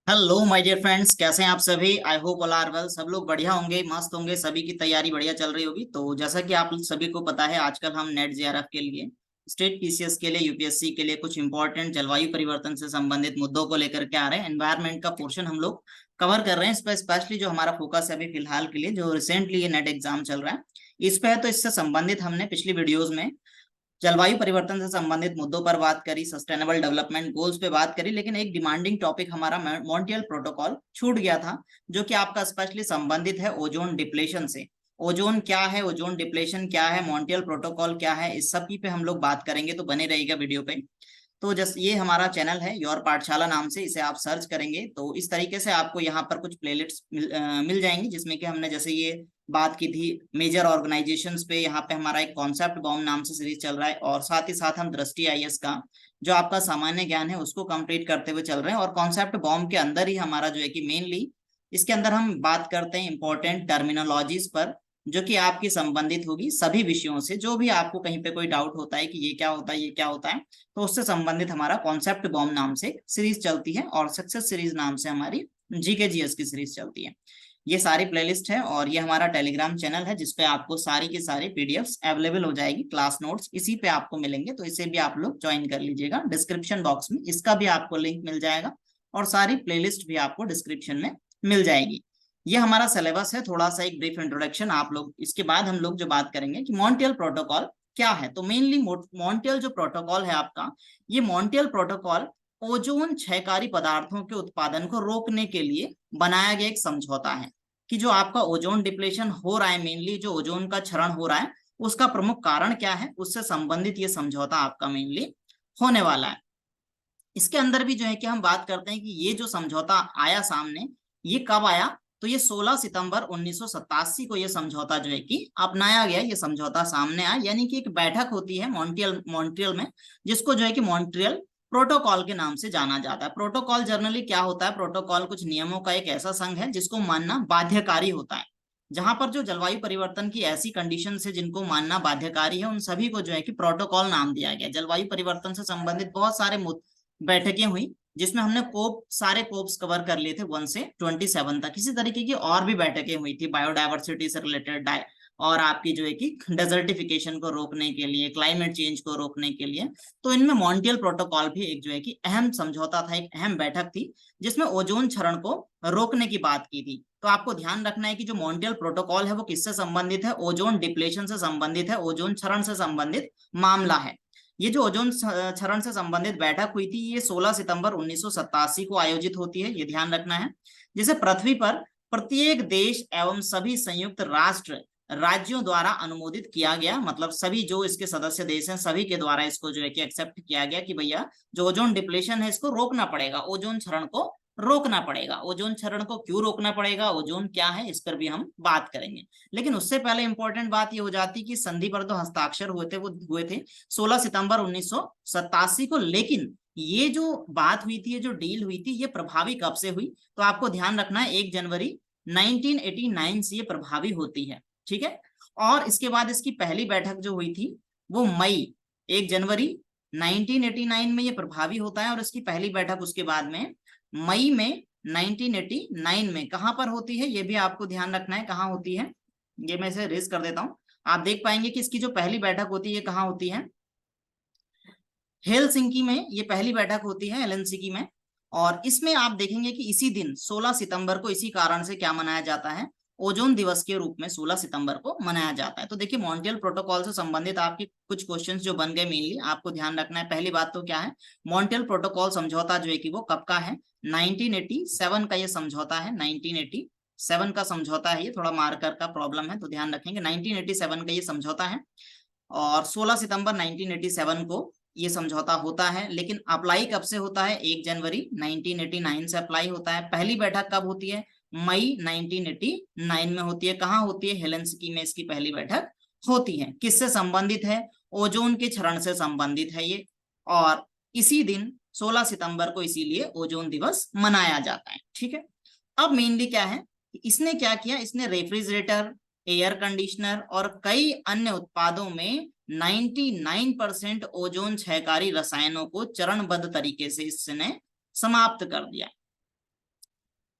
Hello my dear friends, कैसे हैं आप सभी। I hope all are well. सब लोग बढ़िया होंगे, मस्त होंगे, सभी की तैयारी बढ़िया चल रही होगी। तो जैसा कि आप सभी को पता है, आजकल हम नेट जेआरएफ के लिए, स्टेट पीसीएस के लिए, यूपीएससी के लिए कुछ इंपॉर्टेंट जलवायु परिवर्तन से संबंधित मुद्दों को लेकर के आ रहे हैं। एनवायरमेंट का पोर्शन हम लोग कवर कर रहे हैं। इस पर स्पेशली जो हमारा फोकस है अभी फिलहाल के लिए, जो रिसेंटली ये नेट एग्जाम चल रहा है इस पे है। तो इससे संबंधित हमने पिछली वीडियोज में जलवायु परिवर्तन से संबंधित मुद्दों पर बात करी, सस्टेनेबल डेवलपमेंट गोल्स पे बात करी, लेकिन एक डिमांडिंग टॉपिक हमारा मॉन्ट्रियल प्रोटोकॉल छूट गया था, जो कि आपका स्पेशली संबंधित है ओजोन डिप्लेशन से। ओजोन क्या है, ओजोन डिप्लेशन क्या है, मॉन्ट्रियल प्रोटोकॉल क्या है, इस सब की पे हम लोग बात करेंगे। तो बने रहिएगा वीडियो पे। तो जस्ट ये हमारा चैनल है योर पाठशाला नाम से, इसे आप सर्च करेंगे तो इस तरीके से आपको यहाँ पर कुछ प्लेलिस्ट मिल जाएंगी, जिसमें कि हमने जैसे ये बात की थी मेजर ऑर्गेनाइजेशंस पे। यहाँ पे हमारा एक कॉन्सेप्ट बॉम्ब नाम से सीरीज चल रहा है, और साथ ही साथ हम दृष्टि आईएएस का जो आपका सामान्य ज्ञान है उसको कंप्लीट करते हुए चल रहे हैं। और कॉन्सेप्ट बॉम्ब के अंदर ही हमारा जो है कि मेनली इसके अंदर हम बात करते हैं इंपॉर्टेंट टर्मिनोलॉजीज पर, जो कि आपकी संबंधित होगी सभी विषयों से। जो भी आपको कहीं पे कोई डाउट होता है कि ये क्या होता है, ये क्या होता है, तो उससे संबंधित हमारा कॉन्सेप्ट बॉम्ब नाम से सीरीज चलती है, और सक्सेस सीरीज नाम से हमारी जीके जीएस की सीरीज चलती है। ये सारी प्लेलिस्ट है, और ये हमारा टेलीग्राम चैनल है जिसपे आपको सारी की सारी पीडीएफ्स अवेलेबल हो जाएगी। क्लास नोट्स इसी पे आपको मिलेंगे, तो इसे भी आप लोग ज्वाइन कर लीजिएगा। डिस्क्रिप्शन बॉक्स में इसका भी आपको लिंक मिल जाएगा, और सारी प्लेलिस्ट भी आपको डिस्क्रिप्शन में मिल जाएगी। ये हमारा सिलेबस है। थोड़ा सा एक ब्रीफ इंट्रोडक्शन आप लोग, इसके बाद हम लोग जो बात करेंगे कि मॉन्ट्रियल प्रोटोकॉल क्या है। तो मेनली मॉन्ट्रियल जो प्रोटोकॉल है आपका, ये मॉन्ट्रियल प्रोटोकॉल ओजोन क्षयकारी पदार्थों के उत्पादन को रोकने के लिए बनाया गया एक समझौता है। कि जो आपका ओजोन डिप्लेशन हो रहा है, मेनली जो ओजोन का क्षरण हो रहा है, उसका प्रमुख कारण क्या है, उससे संबंधित ये समझौता आपका मेनली होने वाला है। इसके अंदर भी जो है कि हम बात करते हैं कि ये जो समझौता आया सामने, ये कब आया, तो ये 16 सितंबर 1987 को ये समझौता जो है कि अपनाया गया। ये समझौता सामने आया, यानी कि एक बैठक होती है मॉन्ट्रियल मॉन्ट्रियल में, जिसको जो है कि मॉन्ट्रियल प्रोटोकॉल के नाम से जाना जाता है। प्रोटोकॉल जनरली क्या होता है, प्रोटोकॉल कुछ नियमों का एक ऐसा संघ है जिसको मानना बाध्यकारी होता है। जहां पर जो जलवायु परिवर्तन की ऐसी कंडीशन है जिनको मानना बाध्यकारी है, उन सभी को जो है कि प्रोटोकॉल नाम दिया गया। जलवायु परिवर्तन से संबंधित बहुत सारे बैठकें हुई, जिसमें हमने कोप सारे कोप्स कवर कर लिए थे 1 से 27 तक। इसी तरीके की और भी बैठकें हुई थी बायोडायवर्सिटी से रिलेटेड, और आपकी जो है कि डेजर्टिफिकेशन को रोकने के लिए, क्लाइमेट चेंज को रोकने के लिए। तो इनमें मॉन्ट्रियल प्रोटोकॉल भी एक जो है कि अहम समझौता था, एक अहम बैठक थी, जिसमें ओजोन क्षरण को रोकने की बात की थी। तो आपको ध्यान रखना है कि जो मॉन्ट्रियल प्रोटोकॉल है वो किससे संबंधित है, ओजोन डिप्लेशन से संबंधित है, ओजोन क्षरण से संबंधित मामला है। ये जो ओजोन क्षरण से संबंधित बैठक हुई थी, ये 16 सितंबर 1987 को आयोजित होती है, ये ध्यान रखना है। जिसे पृथ्वी पर प्रत्येक देश एवं सभी संयुक्त राष्ट्र राज्यों द्वारा अनुमोदित किया गया। मतलब सभी जो इसके सदस्य देश हैं, सभी के द्वारा इसको जो है कि एक्सेप्ट किया गया कि भैया जो ओजोन डिप्लेशन है इसको रोकना पड़ेगा, ओजोन क्षरण को रोकना पड़ेगा। ओजोन क्षरण को क्यों रोकना पड़ेगा, ओजोन क्या है, इस पर भी हम बात करेंगे। लेकिन उससे पहले इंपॉर्टेंट बात ये हो जाती कि संधि पर जो हस्ताक्षर हुए थे वो हुए थे 16 सितंबर 1987 को। लेकिन ये जो बात हुई थी, ये जो डील हुई थी, ये प्रभावी कब से हुई, तो आपको ध्यान रखना है 1 जनवरी 1989 से ये प्रभावी होती है। ठीक है। और इसके बाद इसकी पहली बैठक जो हुई थी वो मई 1 जनवरी 1989 में ये प्रभावी होता है, और इसकी पहली बैठक उसके बाद में मई में 1989 में कहां पर होती है, ये भी आपको ध्यान रखना है कहां होती है। ये मैं इसे रेज कर देता हूं। आप देख पाएंगे कि इसकी जो पहली बैठक होती है ये कहां होती है, हेलसिंकी में ये पहली बैठक होती है, हेलसिंकी में। और इसमें आप देखेंगे कि इसी दिन 16 सितंबर को इसी कारण से क्या मनाया जाता है, ओजोन दिवस के रूप में 16 सितंबर को मनाया जाता है। तो देखिए मॉन्ट्रियल प्रोटोकॉल से संबंधित आपके कुछ क्वेश्चंस जो बन गए, मेनली आपको ध्यान रखना है। पहली बात तो क्या है, मॉन्ट्रियल प्रोटोकॉल समझौता जो है कि वो कब का है, 1987 का ये समझौता है। 1987 का समझौता है, ये थोड़ा मार्कर का प्रॉब्लम है तो ध्यान रखेंगे। 1987 का ये समझौता है, और 16 सितंबर 1987 को ये समझौता होता है। लेकिन अप्लाई कब से होता है, 1 जनवरी 1989 से अप्लाई होता है। पहली बैठक कब होती है, मई 1989 में होती है। कहाँ होती है, हेलसिंकी में इसकी पहली बैठक होती है। किससे संबंधित है, ओजोन के क्षरण से संबंधित है ये। और इसी दिन 16 सितंबर को इसीलिए ओजोन दिवस मनाया जाता है। ठीक है। अब मेनली क्या है, इसने क्या किया, इसने रेफ्रिजरेटर, एयर कंडीशनर और कई अन्य उत्पादों में 99% ओजोन क्षयकारी रसायनों को चरणबद्ध तरीके से इसने समाप्त कर दिया।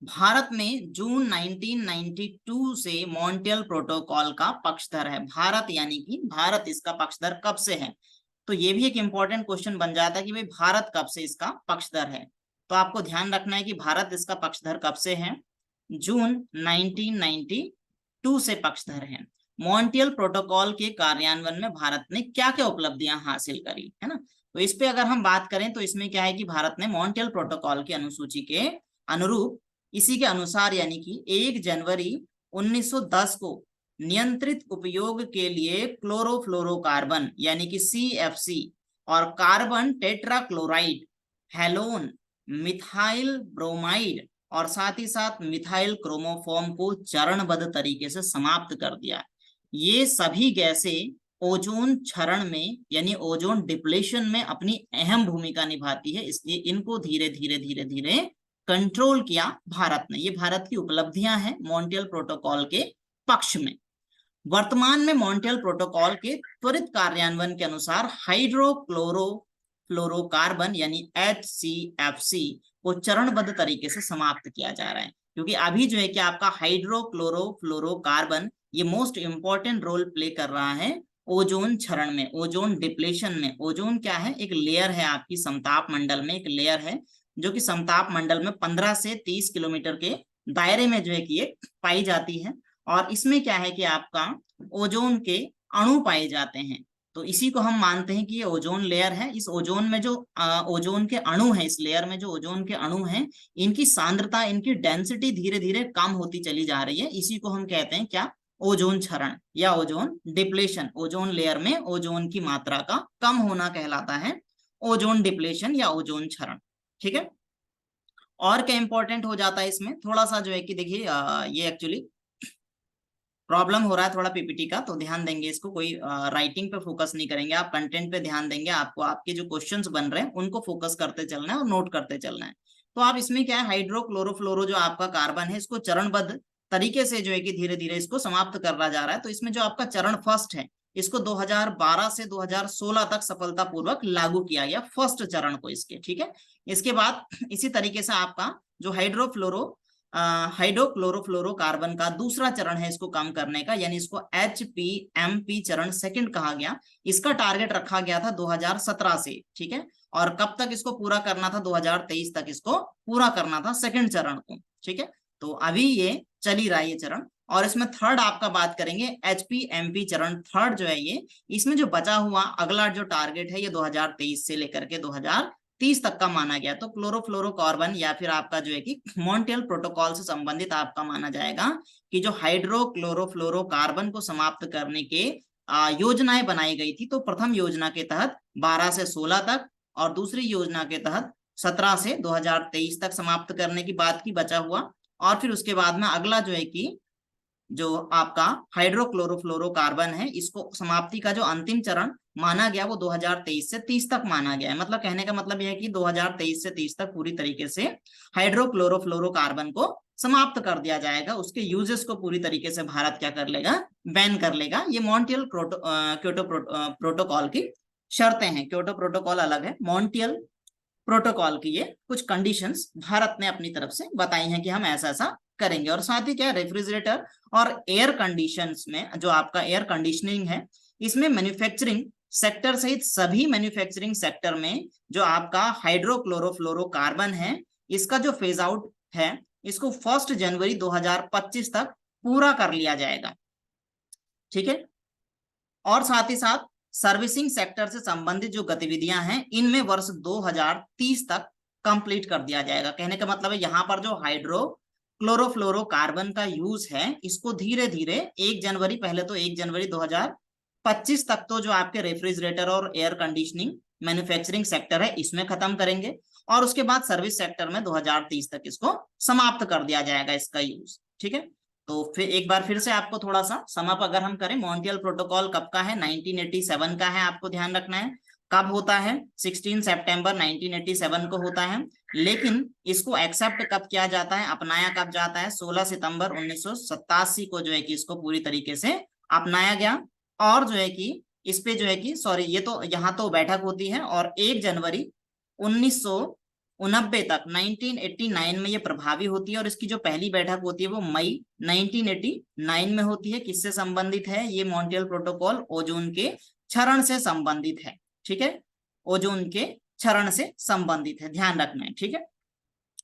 भारत में जून 1992 से मॉन्ट्रियल प्रोटोकॉल का पक्षधर है। भारत यानी कि भारत इसका पक्षधर कब से है? तो ये भी एक इंपॉर्टेंट क्वेश्चन बन जाता है कि भाई भारत कब से इसका पक्षधर है। तो आपको ध्यान रखना है कि भारत इसका पक्षधर कब से है, जून 1992 से पक्षधर है। मॉन्ट्रियल प्रोटोकॉल के कार्यान्वयन में भारत ने क्या क्या उपलब्धियां हासिल करी है ना। तो इस पे अगर हम बात करें तो इसमें क्या है कि भारत ने मॉन्ट्रियल प्रोटोकॉल की अनुसूची के अनुरूप, इसी के अनुसार यानी कि 1 जनवरी 1910 को नियंत्रित उपयोग के लिए क्लोरोफ्लोरोकार्बन यानी कि CFC और carbon tetrachloride, halon, methyl bromide और साथ ही साथ मिथाइल क्रोमोफॉर्म को चरणबद्ध तरीके से समाप्त कर दिया। ये सभी गैसें ओजोन क्षरण में यानी ओजोन डिप्लेशन में अपनी अहम भूमिका निभाती है, इसलिए इनको धीरे धीरे धीरे धीरे कंट्रोल किया भारत ने। ये भारत की उपलब्धियां हैं मॉन्ट्रियल प्रोटोकॉल के पक्ष में। वर्तमान में मॉन्ट्रियल प्रोटोकॉल के त्वरित कार्यान्वयन के अनुसार हाइड्रोक्लोरोफ्लोरोकार्बन यानी HCFC को चरणबद्ध तरीके से समाप्त किया जा रहा है, क्योंकि अभी जो है कि आपका हाइड्रोक्लोरोफ्लोरोकार्बन ये मोस्ट इंपॉर्टेंट रोल प्ले कर रहा है ओजोन क्षरण में, ओजोन डिप्लेशन में। ओजोन क्या है? एक लेयर है आपकी समताप मंडल में, एक लेयर है जो कि समताप मंडल में 15 से 30 किलोमीटर के दायरे में जो है कि ये पाई जाती है। और इसमें क्या है कि आपका ओजोन के अणु पाए जाते हैं, तो इसी को हम मानते हैं कि ये ओजोन लेयर है। इस ओजोन में जो ओजोन के अणु हैं, इस लेयर में जो ओजोन के अणु हैं, इनकी सांद्रता, इनकी डेंसिटी धीरे धीरे कम होती चली जा रही है। इसी को हम कहते हैं क्या? ओजोन क्षरण या ओजोन डिप्लेशन। ओजोन लेयर में ओजोन की मात्रा का कम होना कहलाता है ओजोन डिप्लेशन या ओजोन क्षरण। ठीक है। और क्या इंपॉर्टेंट हो जाता है इसमें, थोड़ा सा जो है कि देखिए ये एक्चुअली प्रॉब्लम हो रहा है थोड़ा पीपीटी का, तो ध्यान देंगे इसको, कोई राइटिंग पे फोकस नहीं करेंगे आप, कंटेंट पे ध्यान देंगे। आपको आपके जो क्वेश्चंस बन रहे हैं उनको फोकस करते चलना है और नोट करते चलना है। तो आप इसमें क्या है, हाइड्रोक्लोरोफ्लोरो जो आपका कार्बन है इसको चरणबद्ध तरीके से जो है कि धीरे धीरे इसको समाप्त करना जा रहा है। तो इसमें जो आपका चरण फर्स्ट है, इसको 2012 से 2016 तक सफलतापूर्वक लागू किया गया, फर्स्ट चरण को इसके। ठीक है। इसके बाद इसी तरीके से आपका जो हाइड्रोक्लोरोफ्लोरोकार्बन का दूसरा चरण है इसको कम करने का, यानी इसको HPMP चरण सेकंड कहा गया। इसका टारगेट रखा गया था 2017 से। ठीक है। और कब तक इसको पूरा करना था? 2023 तक इसको पूरा करना था सेकंड चरण को। ठीक है। तो अभी ये चल ही रहा है ये चरण। और इसमें थर्ड आपका बात करेंगे HPMP चरण थर्ड जो है ये, इसमें जो बचा हुआ अगला जो टारगेट है ये 2023 से लेकर के 2030 तक का माना गया। तो क्लोरोफ्लोरोकार्बन या फिर आपका जो है कि मॉन्ट्रियल प्रोटोकॉल से संबंधित आपका माना जाएगा कि जो हाइड्रोक्लोरोफ्लोरोकार्बन को समाप्त करने के योजनाएं बनाई गई थी। तो प्रथम योजना के तहत 12 से 16 तक और दूसरी योजना के तहत 17 से 2023 तक समाप्त करने की बात की बचा हुआ। और फिर उसके बाद में अगला जो है कि जो आपका हाइड्रोक्लोरोफ्लोरोकार्बन है इसको समाप्ति का जो अंतिम चरण माना गया वो 2023 से 30 तक माना गया है। मतलब कहने का मतलब यह है कि 2023 से 30 तक पूरी तरीके से हाइड्रोक्लोरोफ्लोरोकार्बन को समाप्त कर दिया जाएगा। उसके यूजेस को पूरी तरीके से भारत क्या कर लेगा? बैन कर लेगा। ये मॉन्ट्रियल क्योटो प्रोटोकॉल की शर्तें हैं। क्योटो प्रोटोकॉल अलग है, मॉन्ट्रियल प्रोटोकॉल की ये कुछ कंडीशंस भारत ने अपनी तरफ से बताई हैं कि हम ऐसा ऐसा करेंगे। और साथ ही क्या, रेफ्रिजरेटर और एयर कंडीशंस में जो आपका एयर कंडीशनिंग है, इसमें मैन्युफैक्चरिंग सेक्टर सहित सभी मैन्युफैक्चरिंग सेक्टर में जो आपका हाइड्रोक्लोरोफ्लोरोकार्बन है इसका जो फेज आउट है इसको 1 जनवरी 2025 तक पूरा कर लिया जाएगा। ठीक है। और साथ ही साथ सर्विसिंग सेक्टर से संबंधित जो गतिविधियां हैं इनमें वर्ष 2030 तक कंप्लीट कर दिया जाएगा। कहने का मतलब है यहाँ पर जो हाइड्रोक्लोरोफ्लोरोकार्बन का यूज है इसको धीरे धीरे 1 जनवरी, पहले तो 1 जनवरी 2025 तक तो जो आपके रेफ्रिजरेटर और एयर कंडीशनिंग मैन्युफैक्चरिंग सेक्टर है इसमें खत्म करेंगे। और उसके बाद सर्विस सेक्टर में 2030 तक इसको समाप्त कर दिया जाएगा इसका यूज। ठीक है। तो फिर एक बार फिर से आपको थोड़ा सा समअप अगर हम करें, मॉन्ट्रियल प्रोटोकॉल कब का है? 1987 का है। आपको ध्यान रखना है कब होता है? 16 सितंबर 1987 को होता है। लेकिन इसको एक्सेप्ट कब किया जाता है, अपनाया कब जाता है? 16 सितंबर 1987 को जो है कि इसको पूरी तरीके से अपनाया गया। और जो है कि इस पे जो है कि सॉरी, ये तो यहाँ तो बैठक होती है। और 1 जनवरी 1900 1989 तक, 1989 में ये प्रभावी होती है, और इसकी जो पहली बैठक होती है वो मई 1989 में होती है। किससे संबंधित है ये मॉन्ट्रियल प्रोटोकॉल? ओजोन के क्षरण से संबंधित है। ठीक है, ओजोन के क्षरण से संबंधित है, ध्यान रखना है। ठीक है,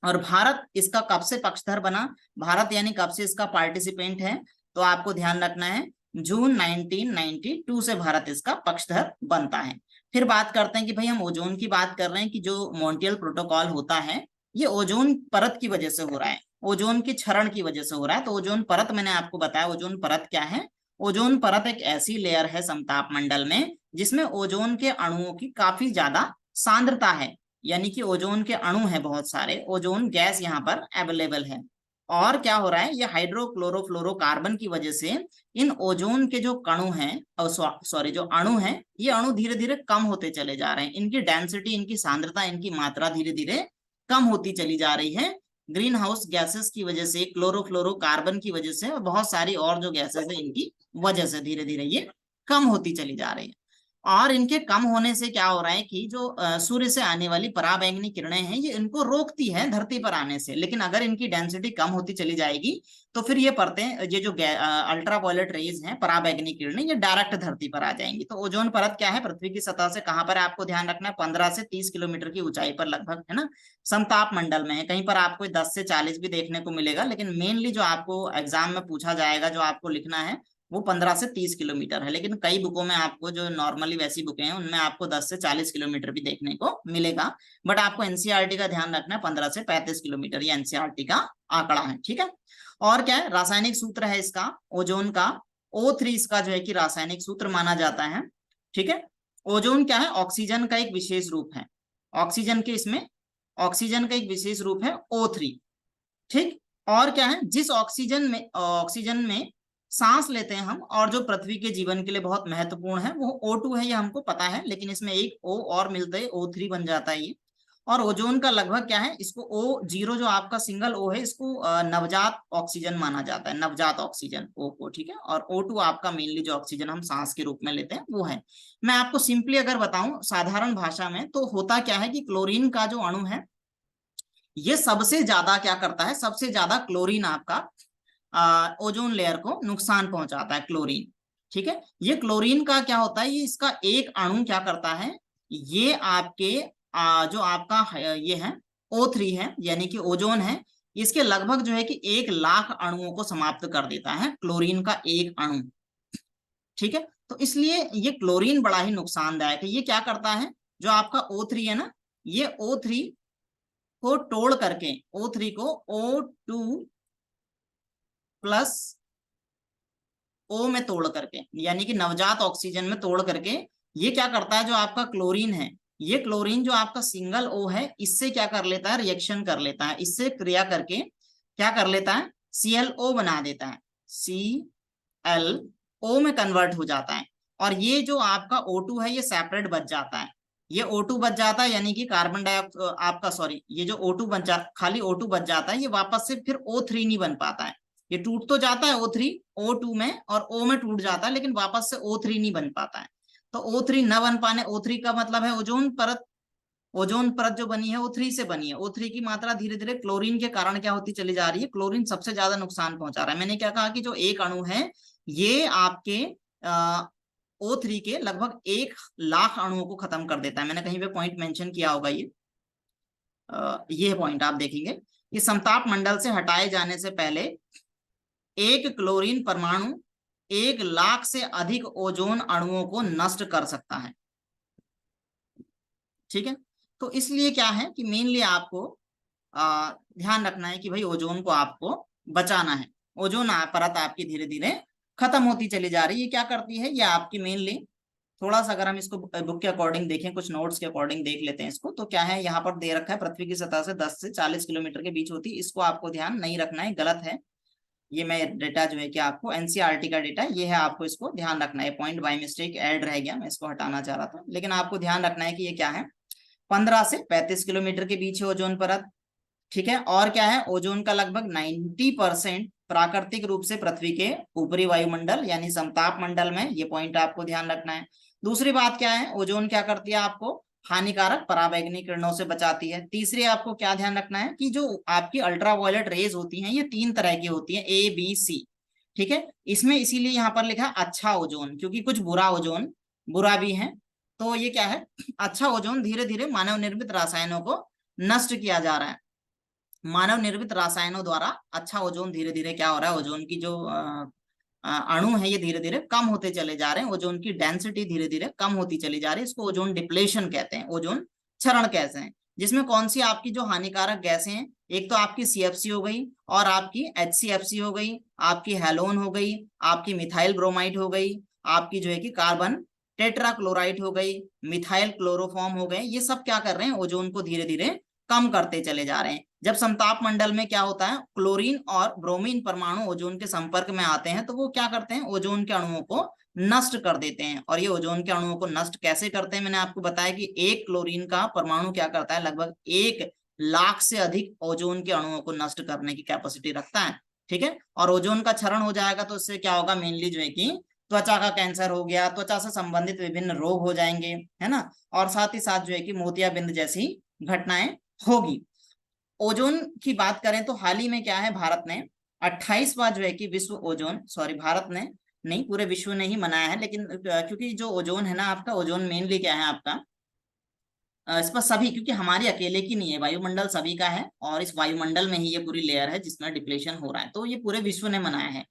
और भारत इसका कब से पक्षधर बना? भारत यानी कब से इसका पार्टिसिपेंट है? तो आपको ध्यान रखना है जून 1992 से भारत इसका पक्षधर बनता है। फिर बात करते हैं कि भाई हम ओजोन की बात कर रहे हैं कि जो मॉन्ट्रियल प्रोटोकॉल होता है ये ओजोन परत की वजह से हो रहा है, ओजोन के क्षरण की वजह से हो रहा है। तो ओजोन परत मैंने आपको बताया, ओजोन परत क्या है? ओजोन परत एक ऐसी लेयर है समताप मंडल में जिसमें ओजोन के अणुओं की काफी ज्यादा सांद्रता है, यानी कि ओजोन के अणु है बहुत सारे, ओजोन गैस यहाँ पर अवेलेबल है। और क्या हो रहा है, ये हाइड्रोक्लोरोफ्लोरोकार्बन की वजह से इन ओजोन के जो कणु हैं, सॉरी जो अणु हैं, ये अणु धीरे धीरे कम होते चले जा रहे हैं। इनकी डेंसिटी, इनकी सांद्रता, इनकी मात्रा धीरे धीरे कम होती चली जा रही है ग्रीन हाउस गैसेस की वजह से, क्लोरोफ्लोरोकार्बन की वजह से, और बहुत सारी और जो गैसेस है इनकी वजह से धीरे धीरे ये कम होती चली जा रही है। और इनके कम होने से क्या हो रहा है कि जो सूर्य से आने वाली पराबैंगनी किरणें हैं ये इनको रोकती है धरती पर आने से, लेकिन अगर इनकी डेंसिटी कम होती चली जाएगी तो फिर ये परतें, ये जो अल्ट्रा वायलेट रेज हैं, पराबैंगनी किरणें, ये डायरेक्ट धरती पर आ जाएंगी। तो ओजोन परत क्या है? पृथ्वी की सतह से कहां पर है आपको ध्यान रखना है, 15 से 30 किलोमीटर की ऊंचाई पर लगभग, है ना, समताप मंडल में है। कहीं पर आपको 10 से 40 भी देखने को मिलेगा, लेकिन मेनली जो आपको एग्जाम में पूछा जाएगा, जो आपको लिखना है, वो 15 से 30 किलोमीटर है। लेकिन कई बुकों में आपको, जो नॉर्मली वैसी बुकें हैं, उनमें आपको 10 से 40 किलोमीटर भी देखने को मिलेगा। बट आपको एनसीईआरटी का ध्यान रखना है, 15 से 35 किलोमीटर ये एनसीईआरटी का आंकड़ा है। ठीक है, और क्या है रासायनिक सूत्र है इसका ओजोन का? O3 इसका जो है कि रासायनिक सूत्र माना जाता है। ठीक है, ओजोन क्या है? ऑक्सीजन का एक विशेष रूप है, ऑक्सीजन के इसमें ऑक्सीजन का एक विशेष रूप है O3। ठीक, और क्या है, जिस ऑक्सीजन में सांस लेते हैं हम, और जो पृथ्वी के जीवन के लिए बहुत महत्वपूर्ण है, वो O2 है, ये हमको पता है, लेकिन इसमें एक O और मिलते ही O3 बन जाता है ये। और ओजोन का लगभग क्या है, इसको O0 जो आपका सिंगल O है, इसको नवजात ऑक्सीजन माना जाता है, नवजात ऑक्सीजन O को। ठीक है, और O2 आपका मेनली जो ऑक्सीजन हम सांस के रूप में लेते हैं वो है। मैं आपको सिंपली अगर बताऊं साधारण भाषा में, तो होता क्या है कि क्लोरीन का जो अणु है ये सबसे ज्यादा क्या करता है, सबसे ज्यादा क्लोरीन आपका ओजोन लेयर को नुकसान पहुंचाता है, क्लोरीन। ठीक है, ये क्लोरीन का क्या होता है, ये इसका एक अणु क्या करता है, ये आपके जो आपका ये है O3 है, यानी कि ओजोन है, इसके लगभग जो है कि 1 लाख अणुओं को समाप्त कर देता है क्लोरीन का एक अणु। ठीक है, तो इसलिए ये क्लोरीन बड़ा ही नुकसानदायक है। ये क्या करता है, जो आपका O3 है ना, ये O3 को तोड़ करके, O3 को O2 प्लस O में तोड़ करके, यानी कि नवजात ऑक्सीजन में तोड़ करके, ये क्या करता है, जो आपका क्लोरीन है, ये क्लोरीन जो आपका सिंगल O है, इससे क्या कर लेता है, रिएक्शन कर लेता है, इससे क्रिया करके क्या कर लेता है, ClO बना देता है, ClO में कन्वर्ट हो जाता है। और ये जो आपका O2 है ये सेपरेट बच जाता है, ये O2 बच जाता है, यानी कि कार्बन डाइऑक्साइड आपका, सॉरी, ये जो O2 बच जा, खाली O2 बच जाता है, ये वापस से फिर O3 नहीं बन पाता है। ये टूट तो जाता है O3 O2 में, और O में टूट जाता है, लेकिन वापस से O3 नहीं बन पाता है। तो O3 न बन पाने, O3 का मतलब है ओजोन परत, ओजोन परत जो बनी है O3 से बनी है। O3 की मात्रा धीरे धीरे क्लोरीन के कारण क्या होती चली जा रही है, क्लोरीन सबसे ज्यादा नुकसान पहुंचा रहा है। मैंने क्या कहा कि जो एक अणु है ये आपके O3 के लगभग 1 लाख अणुओं को खत्म कर देता है। मैंने कहीं पे पॉइंट मेंशन किया होगा, ये पॉइंट आप देखेंगे कि समताप मंडल से हटाए जाने से पहले एक क्लोरीन परमाणु 1 लाख से अधिक ओजोन अणुओं को नष्ट कर सकता है। ठीक है, तो इसलिए क्या है कि मेनली आपको ध्यान रखना है कि भाई ओजोन को आपको बचाना है। ओजोन परत आपकी धीरे धीरे खत्म होती चली जा रही है। ये क्या करती है, ये आपकी मेनली, थोड़ा सा अगर हम इसको बुक के अकॉर्डिंग देखें, कुछ नोट्स के अकॉर्डिंग देख लेते हैं इसको, तो क्या है, यहाँ पर दे रखा है पृथ्वी की सतह से 10 से 40 किलोमीटर के बीच होती है। इसको आपको ध्यान नहीं रखना है, गलत है। ये मैं डेटा जो है कि आपको एनसीईआरटी का डेटा ये है, आपको इसको ध्यान रखना है। पॉइंट बाय मिस्टेक ऐड रह गया, मैं इसको हटाना चाह रहा था, लेकिन आपको ध्यान रखना है कि ये क्या है, 15 से 35 किलोमीटर के बीच है ओजोन परत। ठीक है, और क्या है, ओजोन का लगभग 90% प्राकृतिक रूप से पृथ्वी के ऊपरी वायुमंडल यानी समताप मंडल में, ये पॉइंट आपको ध्यान रखना है। दूसरी बात क्या है, ओजोन क्या करती है, आपको हानिकारक पराबैंगनी किरणों से बचाती है। तीसरी आपको क्या ध्यान रखना है कि जो आपकी अल्ट्रावायलेट रेज होती हैं ये 3 तरह की होती हैं, ए बी सी, ठीक है। इसमें इसीलिए यहाँ पर लिखा अच्छा ओजोन, क्योंकि कुछ बुरा ओजोन बुरा भी है। तो ये क्या है, अच्छा ओजोन धीरे धीरे मानव निर्मित रसायनों को नष्ट किया जा रहा है। मानव निर्मित रसायनों द्वारा अच्छा ओजोन धीरे धीरे क्या हो रहा है, ओजोन की जो अणु है ये धीरे धीरे कम होते चले जा रहे हैं, ओजोन की डेंसिटी धीरे धीरे कम होती चली जा रही है। इसको ओजोन डिप्लेशन कहते हैं, ओजोन क्षरण कहते हैं। जिसमें कौन सी आपकी जो हानिकारक गैसें हैं, एक तो आपकी सीएफसी हो गई, और आपकी एचसीएफसी हो गई, आपकी हेलोन हो गई, आपकी मिथाइल ब्रोमाइड हो गई, आपकी जो है कि कार्बन टेट्राक्लोराइड हो गई, मिथाइल क्लोरोफॉर्म हो गए। ये सब क्या कर रहे हैं, ओजोन को धीरे धीरे कम करते चले जा रहे हैं। जब समताप मंडल में क्या होता है, क्लोरीन और ब्रोमीन परमाणु ओजोन के संपर्क में आते हैं तो वो क्या करते हैं, ओजोन के अणुओं को नष्ट कर देते हैं। और ये ओजोन के अणुओं को नष्ट कैसे करते हैं, मैंने आपको बताया कि एक क्लोरीन का परमाणु क्या करता है, लगभग 1 लाख से अधिक ओजोन के अणुओं को नष्ट करने की कैपेसिटी रखता है, ठीक है। और ओजोन का क्षरण हो जाएगा तो इससे क्या होगा, मेनली जो है कि त्वचा का कैंसर हो गया, त्वचा से संबंधित विभिन्न रोग हो जाएंगे, है ना। और साथ ही साथ जो है कि मोतियाबिंद जैसी घटनाएं होगी। ओजोन की बात करें तो हाल ही में क्या है, भारत ने 28वां जो है कि विश्व ओजोन, सॉरी भारत ने नहीं पूरे विश्व ने ही मनाया है, लेकिन क्योंकि जो ओजोन है ना आपका, ओजोन मेनली क्या है आपका, इस पर सभी, क्योंकि हमारी अकेले की नहीं है, वायुमंडल सभी का है, और इस वायुमंडल में ही ये पूरी लेयर है जिसमें डिप्लेशन हो रहा है, तो ये पूरे विश्व ने मनाया है।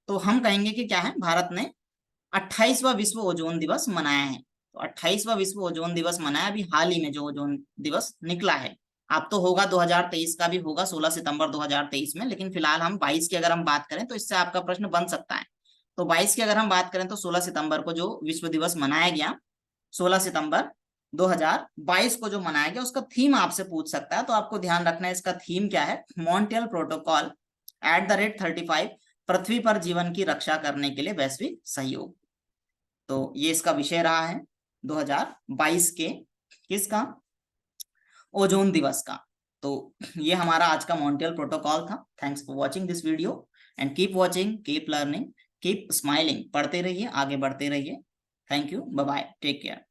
तो हम कहेंगे कि क्या है, भारत ने 28वां विश्व ओजोन दिवस मनाया है। तो 28वां विश्व ओजोन दिवस मनाया अभी हाल ही में, जो ओजोन दिवस निकला है। अब तो होगा 2023 का भी होगा, 16 सितंबर 2023 में, लेकिन फिलहाल हम 22 की अगर हम बात करें तो इससे आपका प्रश्न बन सकता है। तो 22 की अगर हम बात करें तो 16 सितंबर को जो विश्व दिवस मनाया गया, 16 सितंबर 2022 को जो मनाया गया, उसका थीम आपसे पूछ सकता है। तो आपको ध्यान रखना है इसका थीम क्या है, मॉन्ट्रियल प्रोटोकॉल @35, पृथ्वी पर जीवन की रक्षा करने के लिए वैश्विक सहयोग। तो ये इसका विषय रहा है 2022 के किसका, ओजोन दिवस का। तो ये हमारा आज का मॉन्ट्रियल प्रोटोकॉल था। Thanks for watching this video and keep watching, keep learning, keep smiling. पढ़ते रहिए, आगे बढ़ते रहिए। Thank you, bye bye, take care.